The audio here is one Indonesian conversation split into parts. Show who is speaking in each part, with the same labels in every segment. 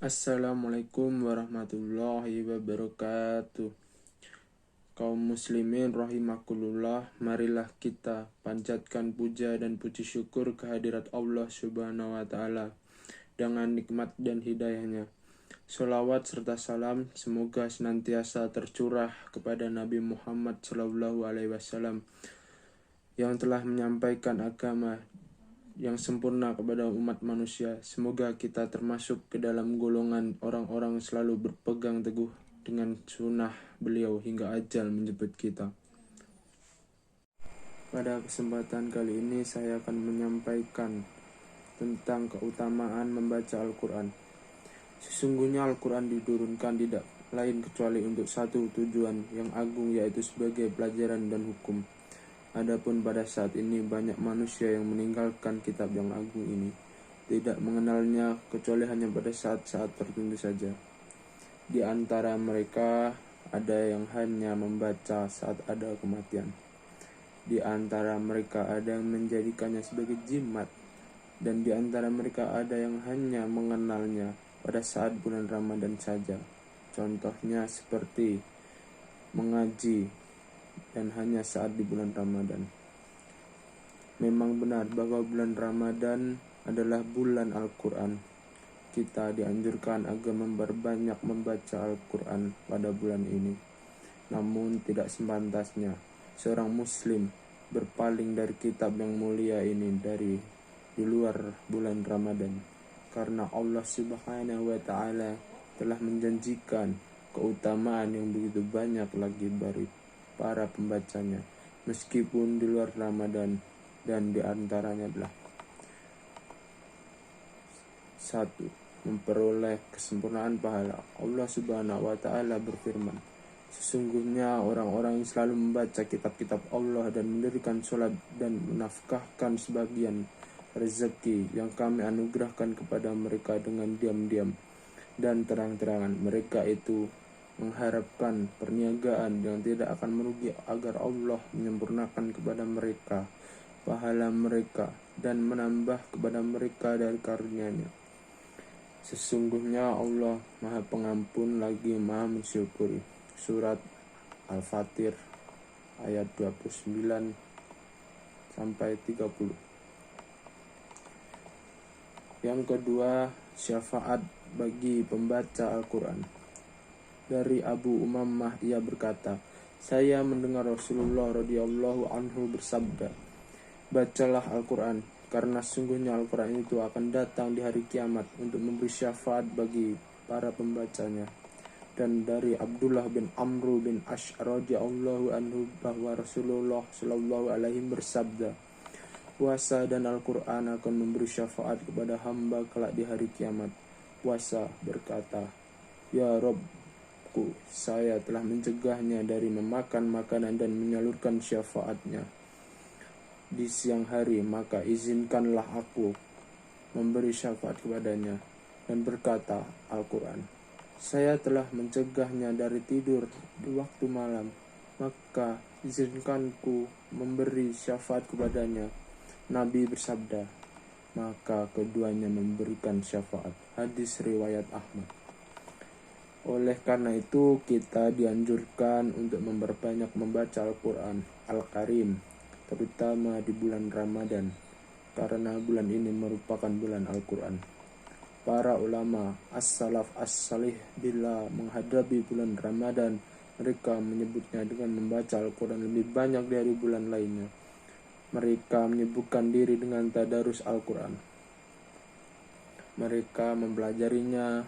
Speaker 1: Assalamualaikum warahmatullahi wabarakatuh. Kaum muslimin rahimakumullah, marilah kita panjatkan puja dan puji syukur kehadirat Allah Subhanahu wa taala dengan nikmat dan hidayahnya. Sholawat serta salam semoga senantiasa tercurah kepada Nabi Muhammad SAW yang telah menyampaikan agama yang sempurna kepada umat manusia. Semoga kita termasuk ke dalam golongan orang-orang selalu berpegang teguh dengan sunnah beliau hingga ajal menjemput kita. Pada kesempatan kali ini saya akan menyampaikan tentang keutamaan membaca Al-Quran. Sesungguhnya Al-Quran diturunkan tidak lain kecuali untuk satu tujuan yang agung, yaitu sebagai pelajaran dan hukum. Adapun pada saat ini banyak manusia yang meninggalkan kitab yang agung ini, tidak mengenalnya kecuali hanya pada saat-saat tertentu saja. Di antara mereka ada yang hanya membaca saat ada kematian. Di antara mereka ada yang menjadikannya sebagai jimat, dan di antara mereka ada yang hanya mengenalnya pada saat bulan Ramadan saja. Contohnya seperti mengaji dan hanya saat di bulan Ramadan. Memang benar bahwa bulan Ramadan adalah bulan Al-Quran. Kita dianjurkan agar memperbanyak membaca Al-Quran pada bulan ini. Namun tidak sepantasnya seorang muslim berpaling dari kitab yang mulia ini di luar bulan Ramadan, karena Allah Subhanahu wa taala telah menjanjikan keutamaan yang begitu banyak lagi bagi para pembacanya meskipun di luar Ramadan, dan di antaranya adalah 1. Memperoleh kesempurnaan pahala. Allah Subhanahu wa taala berfirman, sesungguhnya orang-orang yang selalu membaca kitab-kitab Allah dan mendirikan sholat dan menafkahkan sebagian rezeki yang kami anugerahkan kepada mereka dengan diam-diam dan terang-terangan, mereka itu mengharapkan perniagaan yang tidak akan merugi agar Allah menyempurnakan kepada mereka pahala mereka dan menambah kepada mereka dari karunia-Nya. Sesungguhnya Allah Maha Pengampun lagi Maha Mensyukuri. Surat Al-Fatir ayat 29 sampai 30. Yang kedua, syafaat bagi pembaca Al-Quran. Dari Abu Umamah ia berkata, saya mendengar Rasulullah radhiyallahu anhu bersabda, bacalah Al-Quran, karena sungguhnya Al-Quran itu akan datang di hari kiamat untuk memberi syafaat bagi para pembacanya. Dan dari Abdullah bin Amr bin Ash radhiyallahu anhu bahwa Rasulullah sallallahu alaihi bersabda, puasa dan Al-Quran akan memberi syafaat kepada hamba kelak di hari kiamat. Puasa berkata, ya Rabbku, saya telah mencegahnya dari memakan makanan dan menyalurkan syafaatnya di siang hari, maka izinkanlah aku memberi syafaat kepadanya. Dan berkata Al-Quran, saya telah mencegahnya dari tidur di waktu malam, maka izinkanku memberi syafaat kepadanya. Nabi bersabda, maka keduanya memberikan syafaat. Hadis riwayat Ahmad. Oleh karena itu kita dianjurkan untuk memperbanyak membaca Al-Quran Al-Karim, terutama di bulan Ramadan, karena bulan ini merupakan bulan Al-Quran. Para ulama as-salaf as-salih bila menghadapi bulan Ramadan, mereka menyebutnya dengan membaca Al-Quran lebih banyak dari bulan lainnya. Mereka menyibukkan diri dengan tadarus Al-Quran. Mereka mempelajarinya,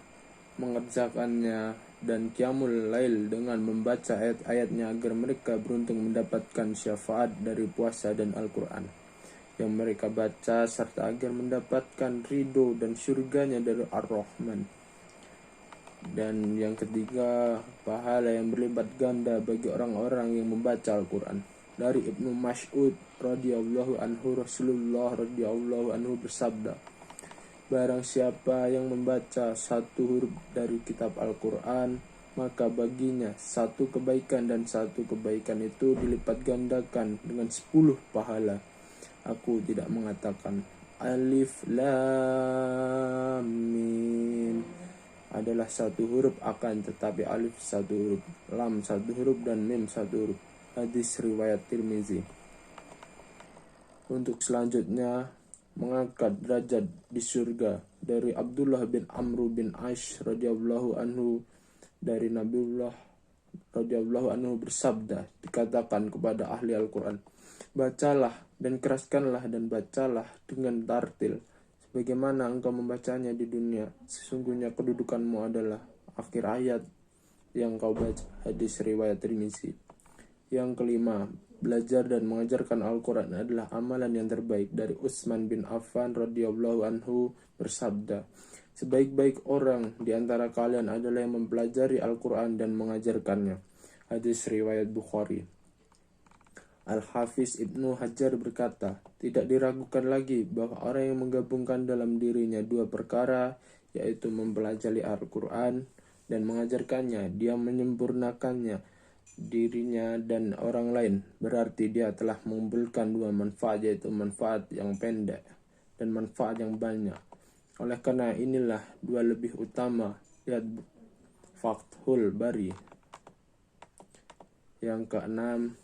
Speaker 1: mengerjakannya, dan qiyamul lail dengan membaca ayat-ayatnya agar mereka beruntung mendapatkan syafaat dari puasa dan Al-Quran yang mereka baca, serta agar mendapatkan ridho dan surganya dari Ar-Rahman. Dan yang ketiga, pahala yang berlipat ganda bagi orang-orang yang membaca Al-Quran. Dari Ibnu Mas'ud radhiyallahu anhu, Rasulullah radhiyallahu anhu bersabda, barang siapa yang membaca satu huruf dari kitab Al-Quran, maka baginya satu kebaikan, dan satu kebaikan itu dilipat gandakan dengan 10 pahala. Aku tidak mengatakan Alif Lam Mim, adalah satu huruf akan tetapi alif satu huruf, lam satu huruf, dan mim satu huruf. Hadis riwayat Tirmizi. Untuk selanjutnya, mengangkat derajat di surga, dari Abdullah bin Amr bin Aish radhiyallahu anhu, dari Nabiullah radhiyallahu anhu bersabda, dikatakan kepada ahli Al-Quran, bacalah dan keraskanlah dan bacalah dengan tartil sebagaimana engkau membacanya di dunia, sesungguhnya kedudukanmu adalah akhir ayat yang kau baca. Hadis riwayat Tirmizi. Yang kelima, belajar dan mengajarkan Al-Quran adalah amalan yang terbaik, dari Utsman bin Affan radhiyallahu anhu bersabda, sebaik-baik orang di antara kalian adalah yang mempelajari Al-Quran dan mengajarkannya. Hadis riwayat Bukhari. Al-Hafiz Ibnu Hajar berkata, tidak diragukan lagi bahwa orang yang menggabungkan dalam dirinya dua perkara, yaitu mempelajari Al-Quran dan mengajarkannya, dia menyempurnakannya dirinya dan orang lain, berarti dia telah mengumpulkan dua manfaat, yaitu manfaat yang pendek dan manfaat yang banyak. Oleh karena inilah dua lebih utama. Lihat Fathul Bari. Yang keenam,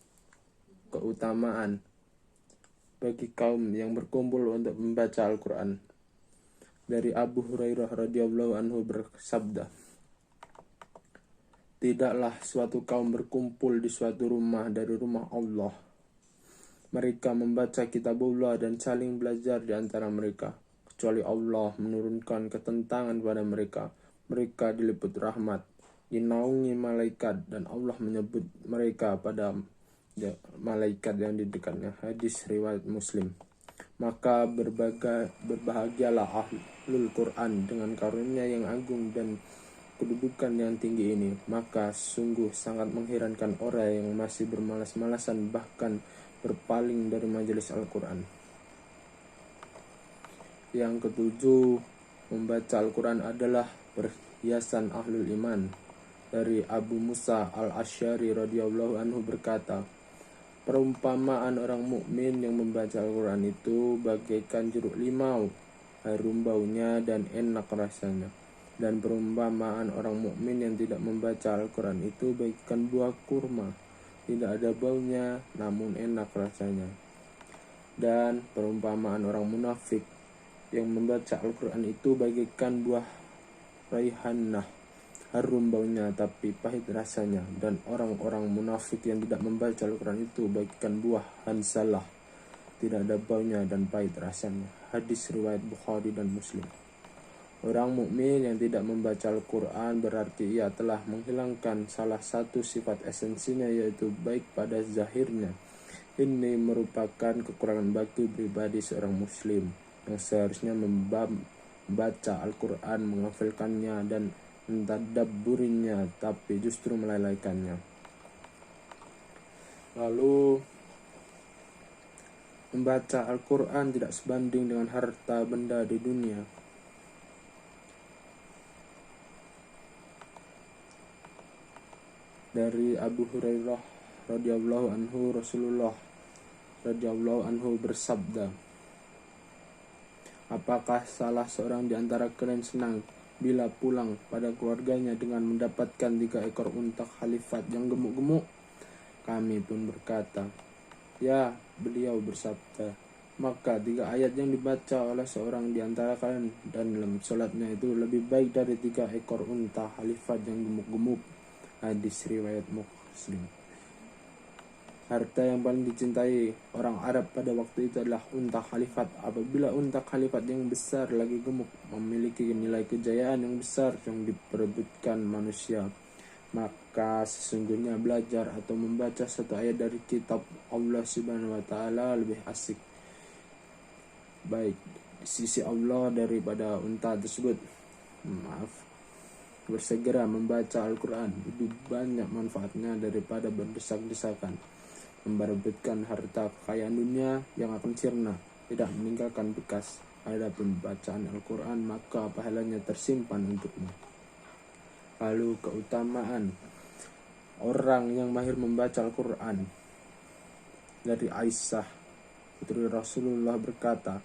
Speaker 1: keutamaan bagi kaum yang berkumpul untuk membaca Al-Quran. Dari Abu Hurairah radhiyallahu anhu bersabda, tidaklah suatu kaum berkumpul di suatu rumah dari rumah Allah. Mereka membaca kitabullah dan saling belajar di antara mereka, kecuali Allah menurunkan ketentangan pada mereka. Mereka diliput rahmat, dinaungi malaikat, dan Allah menyebut mereka pada malaikat yang di dekatnya. Hadis riwayat Muslim. Maka berbahagialah ahlul Quran dengan karunia yang agung dan kedudukan yang tinggi ini. Maka sungguh sangat mengherankan orang yang masih bermalas-malasan bahkan berpaling dari majelis Al-Quran. Yang ketujuh, membaca Al-Quran adalah perhiasan ahlul iman. Dari Abu Musa al-Asy'ari radhiyallahu anhu berkata, perumpamaan orang mukmin yang membaca Al-Quran itu bagaikan jeruk limau, harum baunya dan enak rasanya. Dan perumpamaan orang mukmin yang tidak membaca Al-Quran itu bagaikan buah kurma, tidak ada baunya namun enak rasanya. Dan perumpamaan orang munafik yang membaca Al-Quran itu bagaikan buah raihanah, harum baunya tapi pahit rasanya. Dan orang-orang munafik yang tidak membaca Al-Quran itu bagaikan buah hansalah, tidak ada baunya dan pahit rasanya. Hadis riwayat Bukhari dan Muslim. Orang mukmin yang tidak membaca Al-Quran berarti ia telah menghilangkan salah satu sifat esensinya, yaitu baik pada zahirnya. Ini merupakan kekurangan bagi pribadi seorang muslim yang seharusnya membaca Al-Quran, menghafalkannya dan mentadabburinya, tapi justru melalaikannya. Lalu, membaca Al-Quran tidak sebanding dengan harta benda di dunia. Dari Abu Hurairah radhiyallahu anhu, Rasulullah radhiyallahu anhu bersabda, apakah salah seorang di antara kalian senang bila pulang pada keluarganya dengan mendapatkan 3 ekor unta khalifat yang gemuk-gemuk? Kami pun berkata, ya. Beliau bersabda, maka 3 ayat yang dibaca oleh seorang di antara kalian dan dalam sholatnya itu lebih baik dari 3 ekor unta khalifat yang gemuk-gemuk. Hadis riwayat Muslim. Harta yang paling dicintai orang Arab pada waktu itu adalah unta khalifat. Apabila unta khalifat yang besar lagi gemuk memiliki nilai kejayaan yang besar yang diperebutkan manusia, maka sesungguhnya belajar atau membaca satu ayat dari kitab Allah Subhanahu wa taala lebih asik baik di sisi Allah daripada unta tersebut. Bersegera membaca Al-Quran lebih banyak manfaatnya daripada berdesak-desakan memperebutkan harta kekayaan dunia yang akan sirna, tidak meninggalkan bekas. Adapun bacaan Al-Quran maka pahalanya tersimpan untukmu. Lalu keutamaan orang yang mahir membaca Al-Quran. Dari Aisyah putri Rasulullah berkata,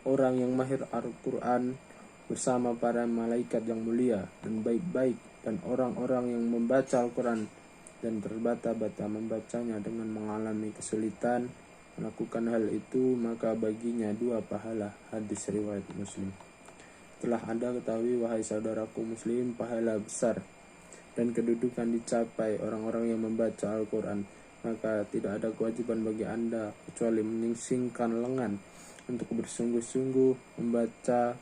Speaker 1: orang yang mahir Al-Quran bersama para malaikat yang mulia dan baik-baik, dan orang-orang yang membaca Al-Quran dan terbata-bata membacanya dengan mengalami kesulitan melakukan hal itu, maka baginya 2 pahala. Hadis riwayat Muslim. Telah Anda ketahui, wahai saudaraku muslim, pahala besar dan kedudukan dicapai orang-orang yang membaca Al-Quran, maka tidak ada kewajiban bagi Anda kecuali menyingsingkan lengan untuk bersungguh-sungguh membaca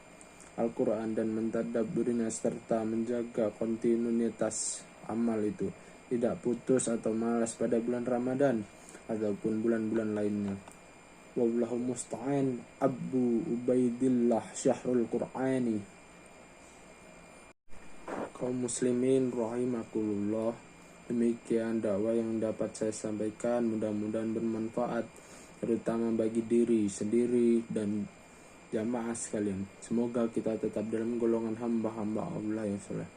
Speaker 1: Al-Quran dan mentadabburinya, serta menjaga kontinuitas amal itu, tidak putus atau malas pada bulan Ramadan ataupun bulan-bulan lainnya. Wallahu musta'an. Abu Ubaidillah Syahrul Qur'ani. Kaum muslimin rahimakumullah, demikian dakwah yang dapat saya sampaikan, mudah-mudahan bermanfaat terutama bagi diri sendiri dan jamaah sekalian. Semoga kita tetap dalam golongan hamba-hamba Allah yang saleh.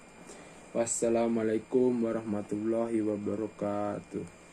Speaker 1: Wassalamualaikum warahmatullahi wabarakatuh.